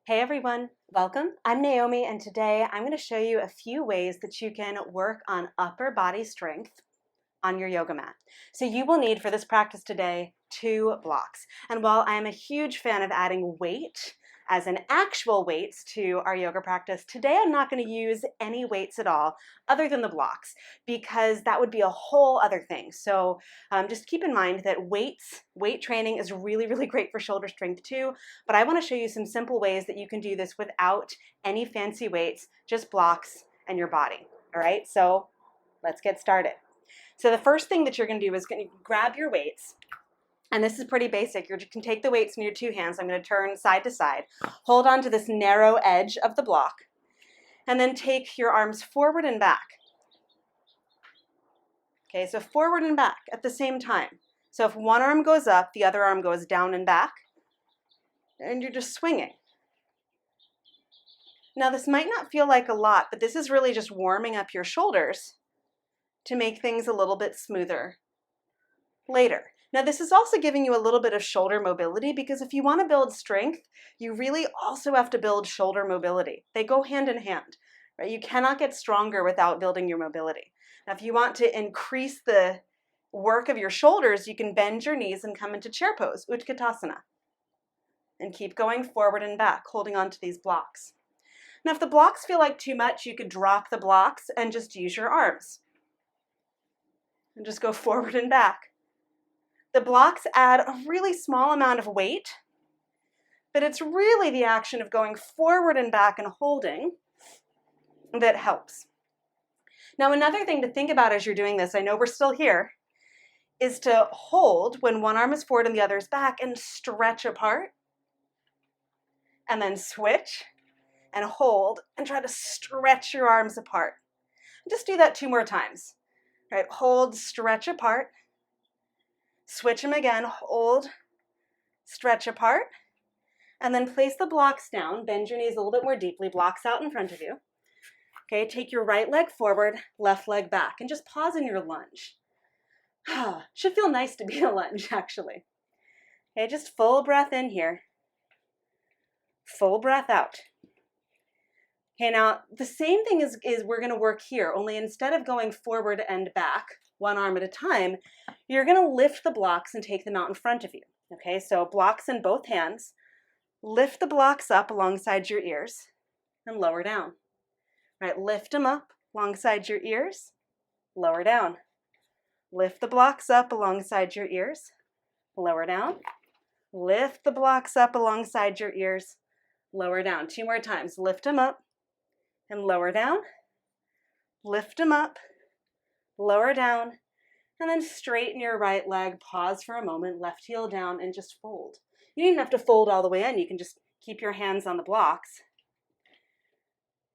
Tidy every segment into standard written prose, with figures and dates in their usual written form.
Hey everyone, welcome. I'm Naomi and today I'm going to show you a few ways that you can work on upper body strength on your yoga mat. So you will need for this practice today 2 blocks. And while I'm a huge fan of adding weight as an actual weights to our yoga practice, today I'm not going to use any weights at all other than the blocks because that would be a whole other thing. So just keep in mind that weight training is really great for shoulder strength too, but I want to show you some simple ways that you can do this without any fancy weights, just blocks and your body. All right, so let's get started. So the first thing that you're going to do is going to grab your weights, and this is pretty basic. You can take the weights in your 2 hands. I'm going to turn side to side. Hold on to this narrow edge of the block, and then take your arms forward and back. Okay, so forward and back at the same time. So if one arm goes up, the other arm goes down and back, and you're just swinging. Now this might not feel like a lot, but this is really just warming up your shoulders to make things a little bit smoother later. Now this is also giving you a little bit of shoulder mobility because if you want to build strength, you really also have to build shoulder mobility. They go hand in hand, right? You cannot get stronger without building your mobility. Now if you want to increase the work of your shoulders, you can bend your knees and come into chair pose, Utkatasana, and keep going forward and back, holding on to these blocks. Now if the blocks feel like too much, you could drop the blocks and just use your arms. And just go forward and back. The blocks add a really small amount of weight, but it's really the action of going forward and back and holding that helps. Now another thing to think about as you're doing this, I know we're still here, is to hold when one arm is forward and the other is back and stretch apart, and then switch and hold and try to stretch your arms apart. Just do that 2 more times. Right, hold, stretch apart, switch them again, hold, stretch apart, and then place the blocks down, bend your knees a little bit more deeply, blocks out in front of you. Okay, take your right leg forward, left leg back, and just pause in your lunge. Should feel nice to be in a lunge, actually. Okay, just full breath in here, full breath out. Okay, now the same thing is we're going to work here, only instead of going forward and back, one arm at a time, you're going to lift the blocks and take them out in front of you. Okay, so blocks in both hands, lift the blocks up alongside your ears and lower down. Right, lift them up alongside your ears, lower down. Lift the blocks up alongside your ears, lower down. Lift the blocks up alongside your ears, lower down. 2 more times, lift them up and lower down, lift them up, lower down, and then straighten your right leg, pause for a moment, left heel down, and just fold. You don't even have to fold all the way in. You can just keep your hands on the blocks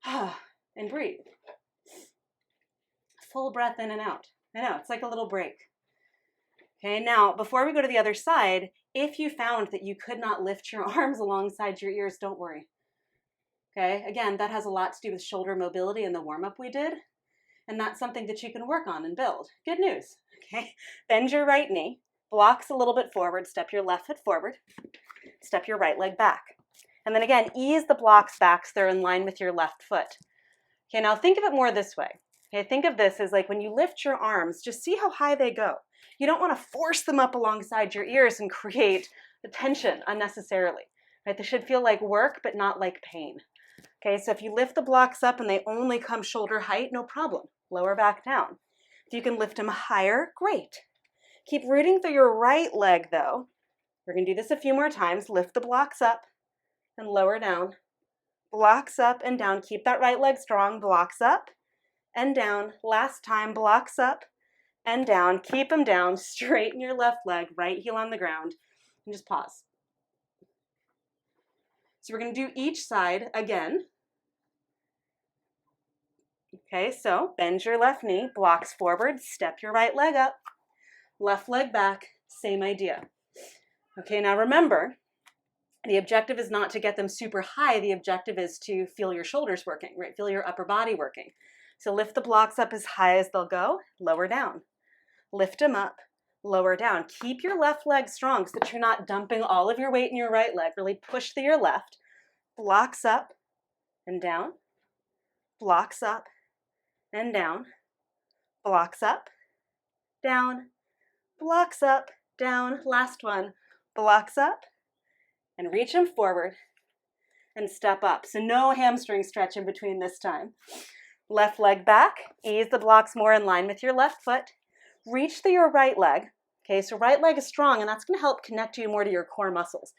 and breathe. Full breath in and out. I know, it's like a little break. Okay, now before we go to the other side, if you found that you could not lift your arms alongside your ears, don't worry. Okay, again, that has a lot to do with shoulder mobility in the warm-up we did, and that's something that you can work on and build. Good news, okay? Bend your right knee, blocks a little bit forward, step your left foot forward, step your right leg back. And then again, ease the blocks back so they're in line with your left foot. Okay, now think of it more this way. Okay, think of this as like when you lift your arms, just see how high they go. You don't want to force them up alongside your ears and create the tension unnecessarily. Right? They should feel like work, but not like pain. Okay, so if you lift the blocks up and they only come shoulder height, no problem. Lower back down. If you can lift them higher, great. Keep rooting through your right leg though. We're going to do this a few more times. Lift the blocks up and lower down. Blocks up and down. Keep that right leg strong. Blocks up and down. Last time, blocks up and down. Keep them down. Straighten your left leg, right heel on the ground, and just pause. So we're going to do each side again. Okay, so bend your left knee, blocks forward, step your right leg up, left leg back, same idea. Okay, now remember, the objective is not to get them super high. The objective is to feel your shoulders working, right? Feel your upper body working. So lift the blocks up as high as they'll go, lower down. Lift them up, lower down. Keep your left leg strong so that you're not dumping all of your weight in your right leg. Really push through your left. blocks up and down, blocks up and down, blocks up, down, blocks up, down. Last one, blocks up, and reach them forward and step up. So no hamstring stretch in between this time. Left leg back, ease the blocks more in line with your left foot. Reach through your right leg. Okay, so right leg is strong, and that's going to help connect you more to your core muscles.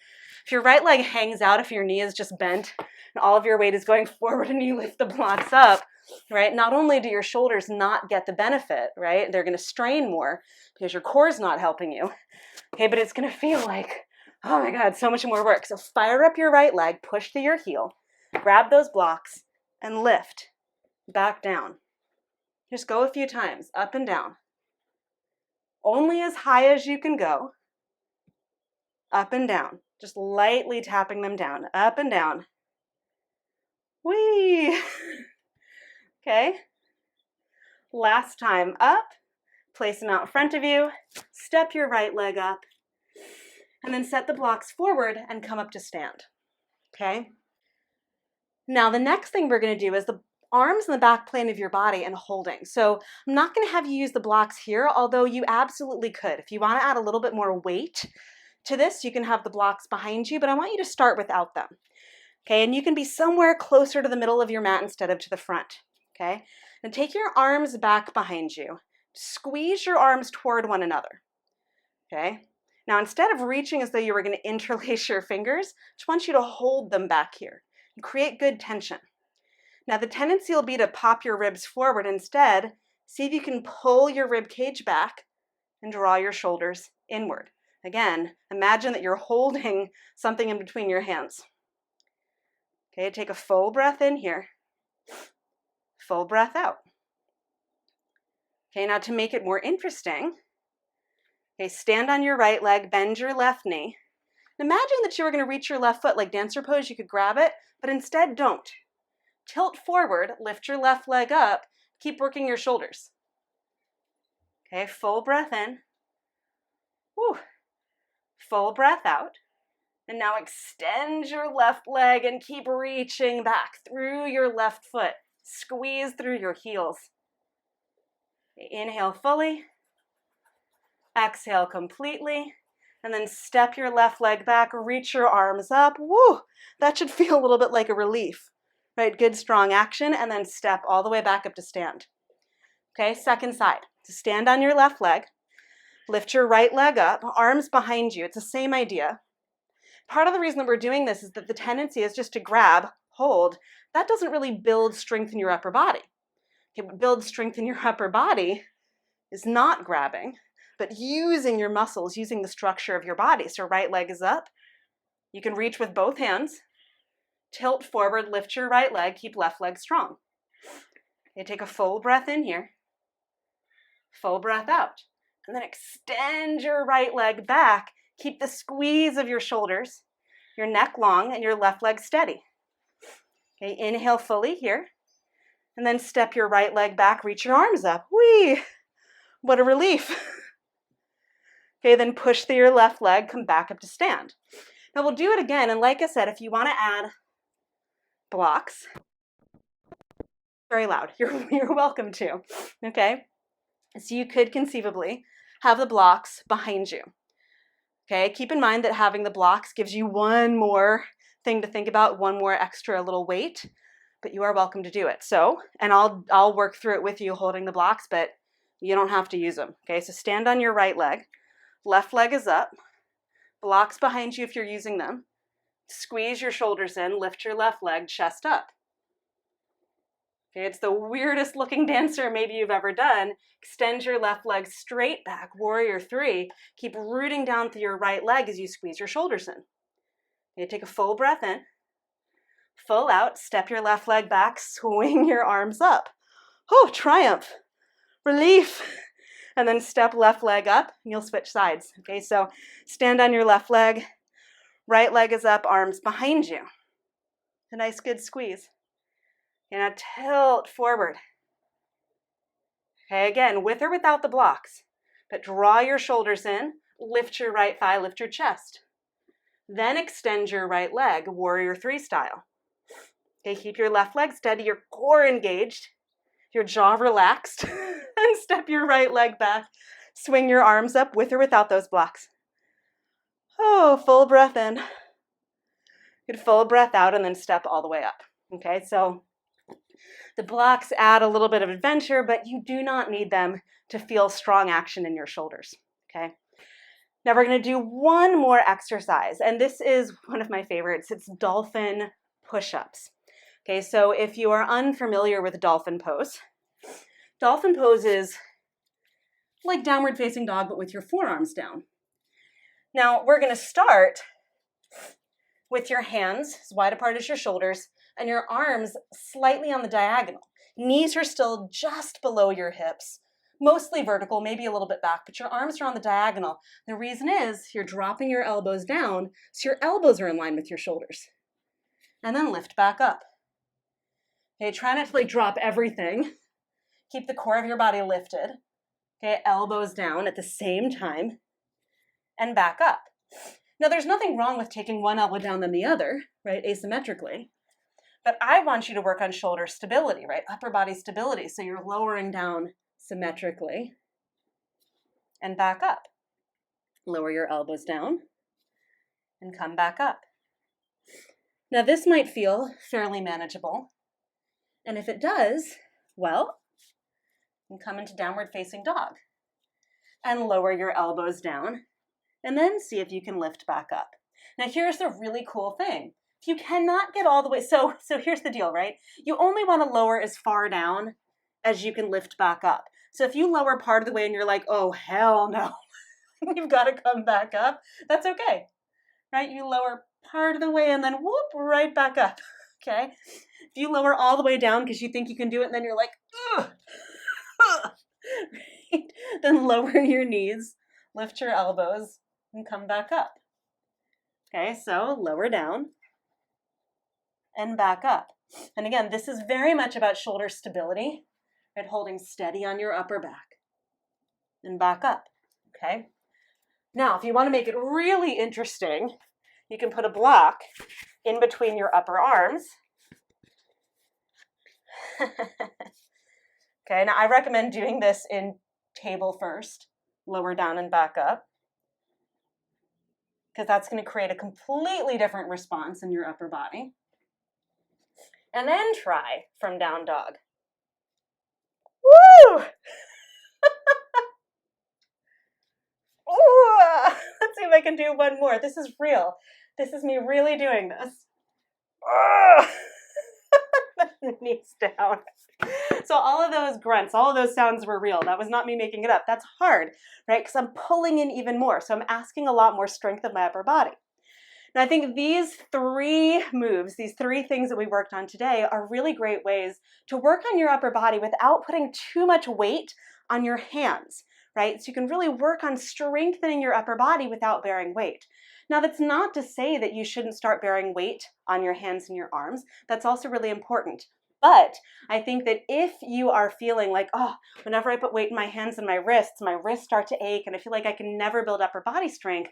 If your right leg hangs out, if your knee is just bent, and all of your weight is going forward and you lift the blocks up, right, not only do your shoulders not get the benefit, right, they're going to strain more because your core is not helping you, okay, but it's going to feel like, oh my God, so much more work. So fire up your right leg, push through your heel, grab those blocks, and lift back down. Just go a few times, up and down. Only as high as you can go, up and down. Just lightly tapping them down, up and down. Whee! Okay. Last time, up. Place them out in front of you. Step your right leg up. And then set the blocks forward and come up to stand. Okay? Now, the next thing we're going to do is the arms in the back plane of your body and holding. So I'm not going to have you use the blocks here, although you absolutely could. If you want to add a little bit more weight to this, you can have the blocks behind you, but I want you to start without them. Okay, and you can be somewhere closer to the middle of your mat instead of to the front. Okay, and take your arms back behind you. Squeeze your arms toward one another. Okay, now instead of reaching as though you were going to interlace your fingers, I just want you to hold them back here and create good tension. Now the tendency will be to pop your ribs forward. Instead, see if you can pull your rib cage back and draw your shoulders inward. Again, imagine that you're holding something in between your hands. Okay, take a full breath in here, full breath out. Okay, now to make it more interesting, okay, stand on your right leg, bend your left knee. Imagine that you were going to reach your left foot like dancer pose, you could grab it, but instead don't. Tilt forward, lift your left leg up, keep working your shoulders. Okay, full breath in. Whew. Full breath out. And now extend your left leg and keep reaching back through your left foot. Squeeze through your heels. Inhale fully. Exhale completely. And then step your left leg back, reach your arms up. Woo! That should feel a little bit like a relief. Right, good strong action, and then step all the way back up to stand. Okay, second side. So stand on your left leg, lift your right leg up, arms behind you. It's the same idea. Part of the reason that we're doing this is that the tendency is just to grab, hold. That doesn't really build strength in your upper body. Okay, what builds strength in your upper body is not grabbing, but using your muscles, using the structure of your body. So right leg is up. You can reach with both hands. Tilt forward, lift your right leg, keep left leg strong. Okay, take a full breath in here. Full breath out. And then extend your right leg back. Keep the squeeze of your shoulders, your neck long, and your left leg steady. Okay, inhale fully here. And then step your right leg back, reach your arms up. Whee! What a relief. Okay, then push through your left leg, come back up to stand. Now we'll do it again, and like I said, if you want to add blocks, very loud, you're welcome to, okay? So you could conceivably have the blocks behind you, okay? Keep in mind that having the blocks gives you one more thing to think about, one more extra little weight, but you are welcome to do it. So, and I'll work through it with you holding the blocks, but you don't have to use them, okay? So stand on your right leg, left leg is up, blocks behind you if you're using them. Squeeze your shoulders in, lift your left leg, chest up. Okay, it's the weirdest looking dancer maybe you've ever done. Extend your left leg straight back, warrior three. Keep rooting down through your right leg as you squeeze your shoulders in. Okay, take a full breath in, full out, step your left leg back, swing your arms up. Oh, triumph, relief. And then step left leg up, and you'll switch sides. Okay, so stand on your left leg, right leg is up, arms behind you. A nice good squeeze. Okay, now tilt forward. Okay, again, with or without the blocks, but draw your shoulders in, lift your right thigh, lift your chest. Then extend your right leg, warrior 3 style. Okay, keep your left leg steady, your core engaged, your jaw relaxed, and step your right leg back. Swing your arms up with or without those blocks. Oh, full breath in. Good full breath out and then step all the way up. Okay, so the blocks add a little bit of adventure, but you do not need them to feel strong action in your shoulders. Okay. Now we're going to do one more exercise, and this is one of my favorites. It's Dolphin Push-Ups. Okay, so if you are unfamiliar with dolphin pose is like downward facing dog, but with your forearms down. Now we're going to start with your hands as wide apart as your shoulders and your arms slightly on the diagonal. Knees are still just below your hips, mostly vertical, maybe a little bit back, but your arms are on the diagonal. The reason is you're dropping your elbows down so your elbows are in line with your shoulders. And then lift back up. Okay, try not to drop everything. Keep the core of your body lifted. Okay, elbows down at the same time and back up. Now there's nothing wrong with taking one elbow down than the other, right, asymmetrically. But I want you to work on shoulder stability, right, upper body stability. So you're lowering down symmetrically and back up. Lower your elbows down and come back up. Now this might feel fairly manageable. And if it does, well, you can come into downward facing dog and lower your elbows down and then see if you can lift back up. Now here's the really cool thing. If you cannot get all the way, so here's the deal, right? You only want to lower as far down as you can lift back up. So if you lower part of the way and you're like, oh, hell no, you've got to come back up, that's okay, right? You lower part of the way and then whoop, right back up, okay? If you lower all the way down because you think you can do it and then you're like, ugh, right? Then lower your knees, lift your elbows, and come back up. Okay, so lower down and back up. And again, this is very much about shoulder stability, right? Holding steady on your upper back and back up, okay? Now, if you want to make it really interesting, you can put a block in between your upper arms. Okay, now I recommend doing this in table first, lower down and back up, because that's going to create a completely different response in your upper body. And then try from down dog. Woo! Ooh, let's see if I can do one more. This is real. This is me really doing this. Knees down. So all of those grunts, all of those sounds were real. That was not me making it up. That's hard, right? Because I'm pulling in even more. So I'm asking a lot more strength of my upper body. And I think these 3 moves, these 3 things that we worked on today are really great ways to work on your upper body without putting too much weight on your hands, right? So you can really work on strengthening your upper body without bearing weight. Now, that's not to say that you shouldn't start bearing weight on your hands and your arms. That's also really important. But I think that if you are feeling like, oh, whenever I put weight in my hands and my wrists start to ache and I feel like I can never build upper body strength,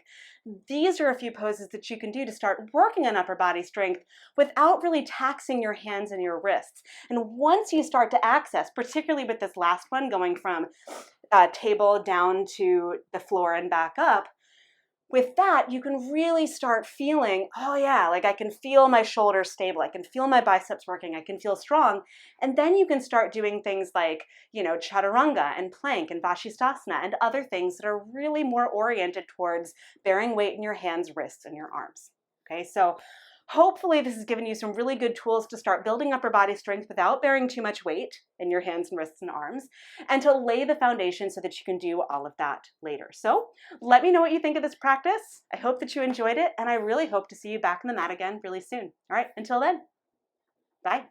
these are a few poses that you can do to start working on upper body strength without really taxing your hands and your wrists. And once you start to access, particularly with this last one going from table down to the floor and back up, with that, you can really start feeling, oh yeah, like I can feel my shoulders stable. I can feel my biceps working. I can feel strong. And then you can start doing things like, chaturanga and plank and vashisthasana and other things that are really more oriented towards bearing weight in your hands, wrists, and your arms. Okay, so hopefully this has given you some really good tools to start building upper body strength without bearing too much weight in your hands and wrists and arms, and to lay the foundation so that you can do all of that later. So let me know what you think of this practice. I hope that you enjoyed it, and I really hope to see you back on the mat again really soon. All right, until then, bye.